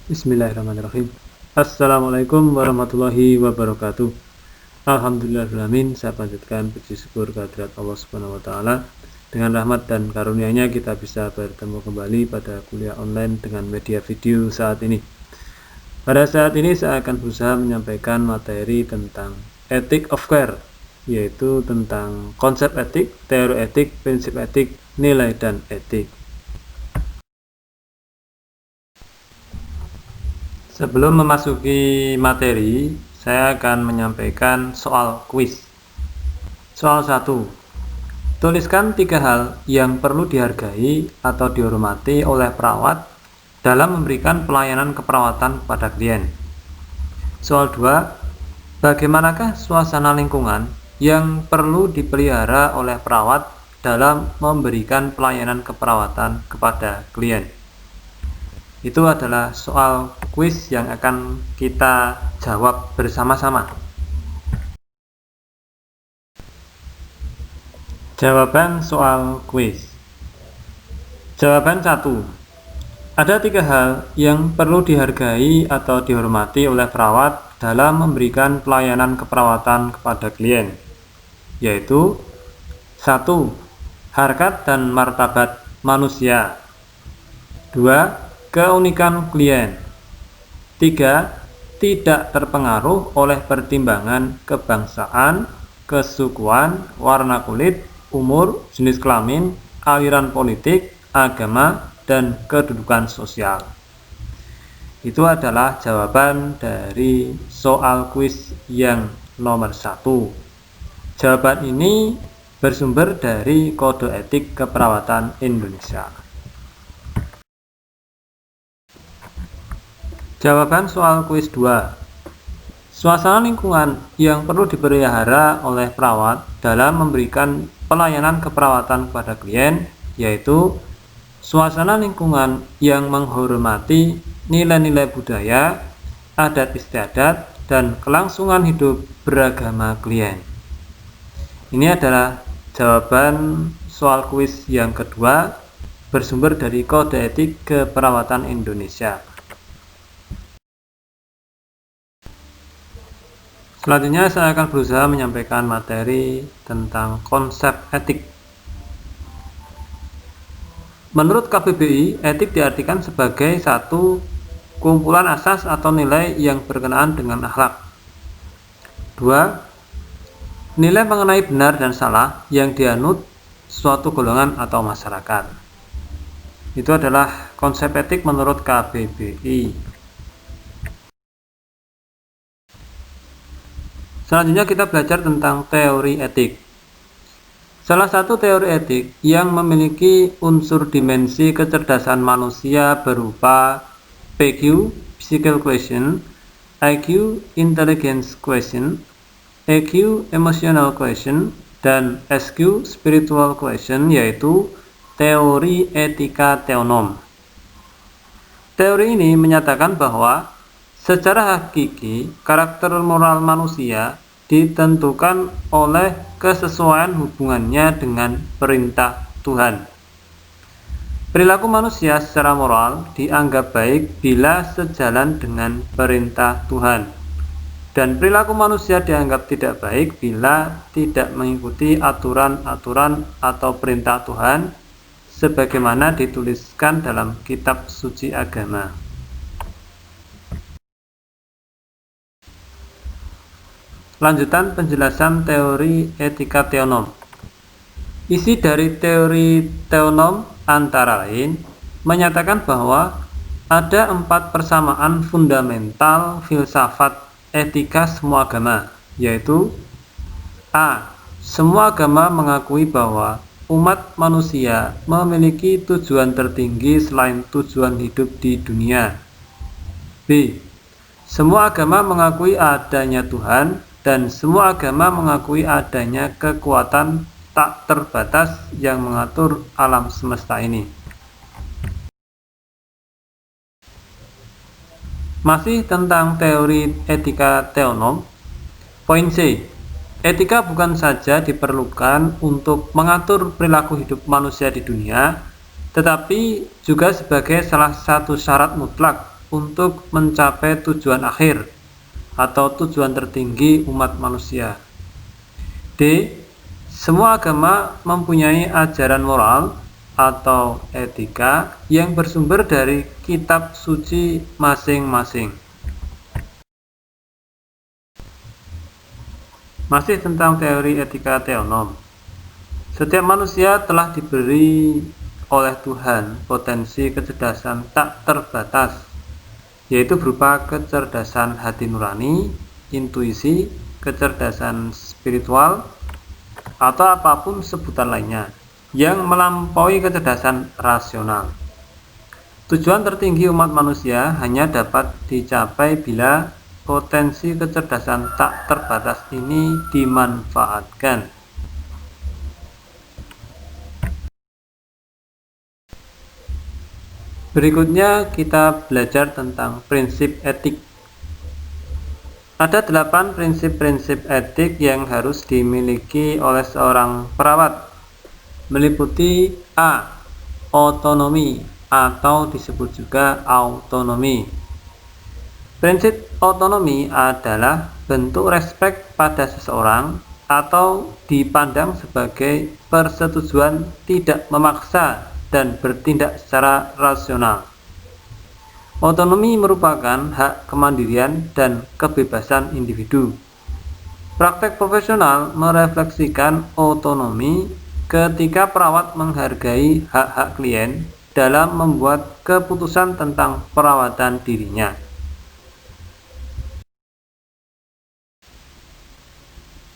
Bismillahirrahmanirrahim. Assalamualaikum warahmatullahi wabarakatuh. Alhamdulillahirrahmanirrahim. Saya panjatkan puji syukur kehadirat Allah Subhanahu wa taala. Dengan rahmat dan karunia-Nya kita bisa bertemu kembali pada kuliah online dengan media video saat ini. Pada saat ini saya akan berusaha menyampaikan materi tentang ethic of care, yaitu tentang konsep etik, teori etik, prinsip etik, nilai dan etik. Sebelum memasuki materi, saya akan menyampaikan soal kuis. Soal 1. Tuliskan 3 hal yang perlu dihargai atau dihormati oleh perawat dalam memberikan pelayanan keperawatan kepada klien. Soal 2. Bagaimanakah suasana lingkungan yang perlu dipelihara oleh perawat dalam memberikan pelayanan keperawatan kepada klien? Itu adalah soal kuis yang akan kita jawab bersama-sama. Jawaban soal kuis. Jawaban 1. Ada 3 hal yang perlu dihargai atau dihormati oleh perawat dalam memberikan pelayanan keperawatan kepada klien, yaitu 1. Harkat dan martabat manusia. 2. Keunikan klien. 3. Tidak terpengaruh oleh pertimbangan kebangsaan, kesukuan, warna kulit, umur, jenis kelamin, aliran politik, agama, dan kedudukan sosial. Itu adalah jawaban dari soal kuis yang nomor 1. Jawaban ini bersumber dari Kode Etik Keperawatan Indonesia. Jawaban soal kuis 2. Suasana lingkungan yang perlu dipelihara oleh perawat dalam memberikan pelayanan keperawatan kepada klien, yaitu suasana lingkungan yang menghormati nilai-nilai budaya, adat istiadat, dan kelangsungan hidup beragama klien. Ini adalah jawaban soal kuis yang kedua, bersumber dari Kode Etik Keperawatan Indonesia. Selanjutnya saya akan berusaha menyampaikan materi tentang konsep etik. Menurut KBBI, etik diartikan sebagai satu kumpulan asas atau nilai yang berkenaan dengan akhlak. 2. Nilai mengenai benar dan salah yang dianut suatu golongan atau masyarakat. Itu adalah konsep etik menurut KBBI. Selanjutnya kita belajar tentang teori etik. Salah satu teori etik yang memiliki unsur dimensi kecerdasan manusia berupa PQ, Physical Quotient, IQ, Intelligence Quotient, EQ, Emotional Quotient, dan SQ, Spiritual Quotient, yaitu teori etika teonom. Teori ini menyatakan bahwa secara hakiki, karakter moral manusia ditentukan oleh kesesuaian hubungannya dengan perintah Tuhan. Perilaku manusia secara moral dianggap baik bila sejalan dengan perintah Tuhan, dan perilaku manusia dianggap tidak baik bila tidak mengikuti aturan-aturan atau perintah Tuhan sebagaimana dituliskan dalam kitab suci agama. Lanjutan penjelasan teori etika teonom. Isi dari teori teonom antara lain menyatakan bahwa ada 4 persamaan fundamental filsafat etika semua agama, yaitu A. Semua agama mengakui bahwa umat manusia memiliki tujuan tertinggi selain tujuan hidup di dunia. B. Semua agama mengakui adanya Tuhan, dan semua agama mengakui adanya kekuatan tak terbatas yang mengatur alam semesta ini. Masih tentang teori etika teonom. Poin C. Etika bukan saja diperlukan untuk mengatur perilaku hidup manusia di dunia, tetapi juga sebagai salah satu syarat mutlak untuk mencapai tujuan akhir atau tujuan tertinggi umat manusia. D. Semua agama mempunyai ajaran moral atau etika yang bersumber dari kitab suci masing-masing. Masih tentang teori etika teonom. Setiap manusia telah diberi oleh Tuhan potensi kecerdasan tak terbatas, yaitu berupa kecerdasan hati nurani, intuisi, kecerdasan spiritual, atau apapun sebutan lainnya yang melampaui kecerdasan rasional. Tujuan tertinggi umat manusia hanya dapat dicapai bila potensi kecerdasan tak terbatas ini dimanfaatkan. Berikutnya kita belajar tentang prinsip etik. Ada 8 prinsip-prinsip etik yang harus dimiliki oleh seorang perawat, meliputi A. Otonomi atau disebut juga autonomi. Prinsip otonomi adalah bentuk respek pada seseorang atau dipandang sebagai persetujuan tidak memaksa dan bertindak secara rasional. Otonomi merupakan hak kemandirian dan kebebasan individu. Praktek profesional merefleksikan otonomi ketika perawat menghargai hak-hak klien dalam membuat keputusan tentang perawatan dirinya.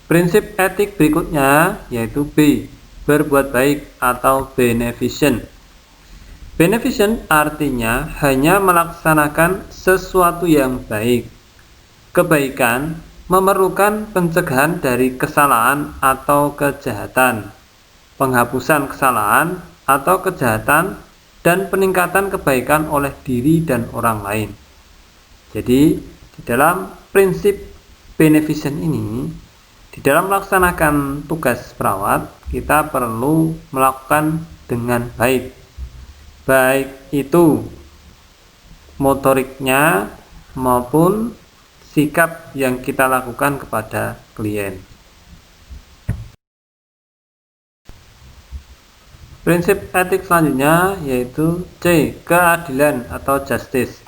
Prinsip etik berikutnya yaitu B. Berbuat baik atau beneficent. Beneficent artinya hanya melaksanakan sesuatu yang baik. Kebaikan memerlukan pencegahan dari kesalahan atau kejahatan, penghapusan kesalahan atau kejahatan, dan peningkatan kebaikan oleh diri dan orang lain. Jadi, di dalam prinsip beneficent ini, di dalam melaksanakan tugas perawat, kita perlu melakukan dengan baik. Baik itu motoriknya maupun sikap yang kita lakukan kepada klien. Prinsip etik selanjutnya yaitu C. Keadilan atau justice.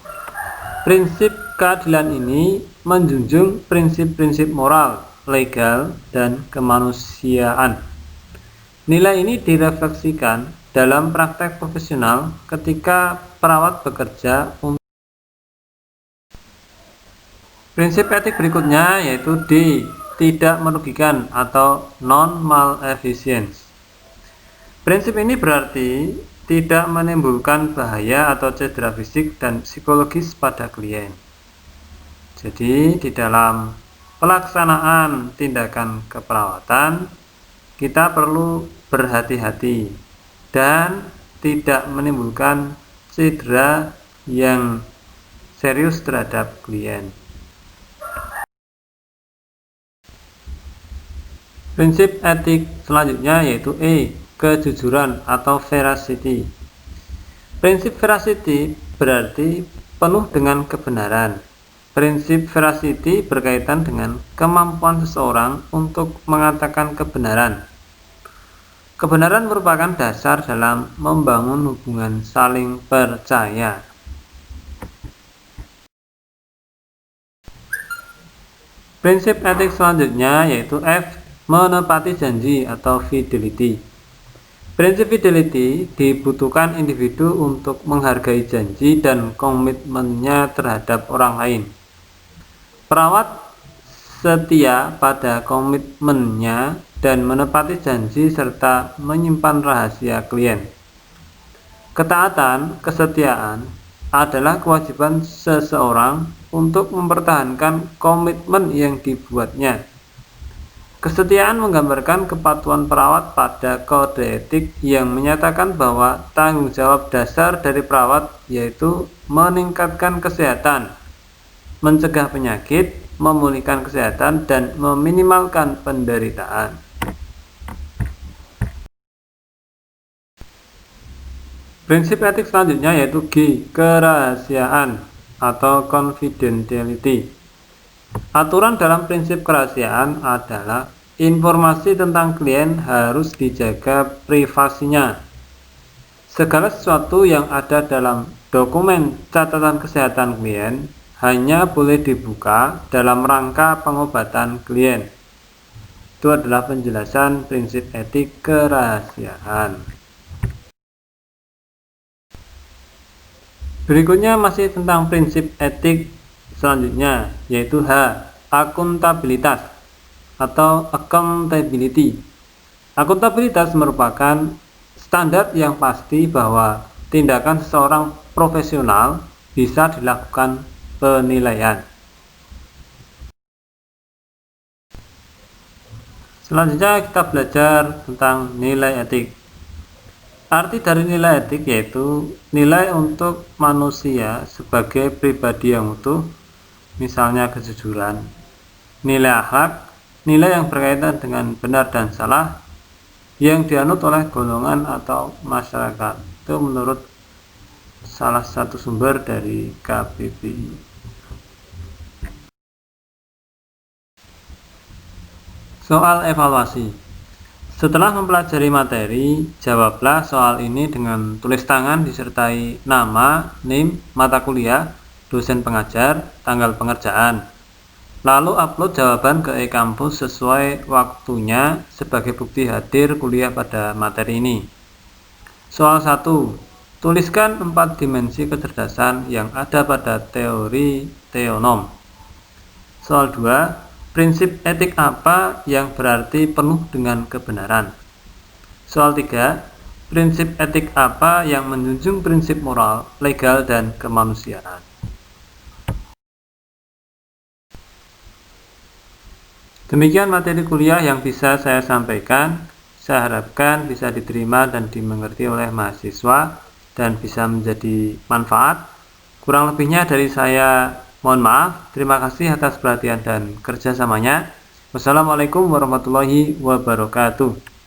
Prinsip keadilan ini menjunjung prinsip-prinsip moral, legal, dan kemanusiaan. Nilai ini direfleksikan dalam praktek profesional ketika perawat bekerja untuk. Prinsip etik berikutnya yaitu D. Tidak merugikan atau non-maleficence. Prinsip ini berarti tidak menimbulkan bahaya atau cedera fisik dan psikologis pada klien. Jadi di dalam pelaksanaan tindakan keperawatan kita perlu berhati-hati dan tidak menimbulkan cedera yang serius terhadap klien. Prinsip etik selanjutnya yaitu E. Kejujuran atau veracity. Prinsip veracity berarti penuh dengan kebenaran. Prinsip veracity berkaitan dengan kemampuan seseorang untuk mengatakan kebenaran. Kebenaran merupakan dasar dalam membangun hubungan saling percaya. Prinsip etik selanjutnya yaitu F. Menepati janji atau fidelity. Prinsip fidelity dibutuhkan individu untuk menghargai janji dan komitmennya terhadap orang lain. Perawat setia pada komitmennya dan menepati janji serta menyimpan rahasia klien. Ketaatan, kesetiaan adalah kewajiban seseorang untuk mempertahankan komitmen yang dibuatnya. Kesetiaan menggambarkan kepatuhan perawat pada kode etik yang menyatakan bahwa tanggung jawab dasar dari perawat yaitu meningkatkan kesehatan, mencegah penyakit, memulihkan kesehatan, dan meminimalkan penderitaan. Prinsip etik selanjutnya yaitu G. Kerahasiaan. atau confidentiality. Aturan dalam prinsip kerahasiaan adalah informasi tentang klien harus dijaga privasinya. Segala sesuatu yang ada dalam dokumen catatan kesehatan klien hanya boleh dibuka dalam rangka pengobatan klien. Itu adalah penjelasan prinsip etik kerahasiaan. Berikutnya masih tentang prinsip etik selanjutnya, yaitu H. Akuntabilitas atau accountability. Akuntabilitas merupakan standar yang pasti bahwa tindakan seseorang profesional bisa dilakukan penilaian. Selanjutnya kita belajar tentang nilai etik. Arti dari nilai etik yaitu nilai untuk manusia sebagai pribadi yang utuh, misalnya kejujuran. Nilai akhlak, nilai yang berkaitan dengan benar dan salah yang dianut oleh golongan atau masyarakat. Itu menurut salah satu sumber dari KBBI. Soal evaluasi. Setelah mempelajari materi, jawablah soal ini dengan tulis tangan disertai nama, NIM, mata kuliah, dosen pengajar, tanggal pengerjaan. Lalu upload jawaban ke e-kampus sesuai waktunya sebagai bukti hadir kuliah pada materi ini. Soal 1. Tuliskan 4 dimensi kecerdasan yang ada pada teori teonom. Soal 2. Prinsip etik apa yang berarti penuh dengan kebenaran? Soal 3. Prinsip etik apa yang menjunjung prinsip moral, legal, dan kemanusiaan? Demikian materi kuliah yang bisa saya sampaikan. Saya harapkan bisa diterima dan dimengerti oleh mahasiswa dan bisa menjadi manfaat. Kurang lebihnya dari saya mohon maaf. Terima kasih atas perhatian dan kerjasamanya. Wassalamualaikum warahmatullahi wabarakatuh.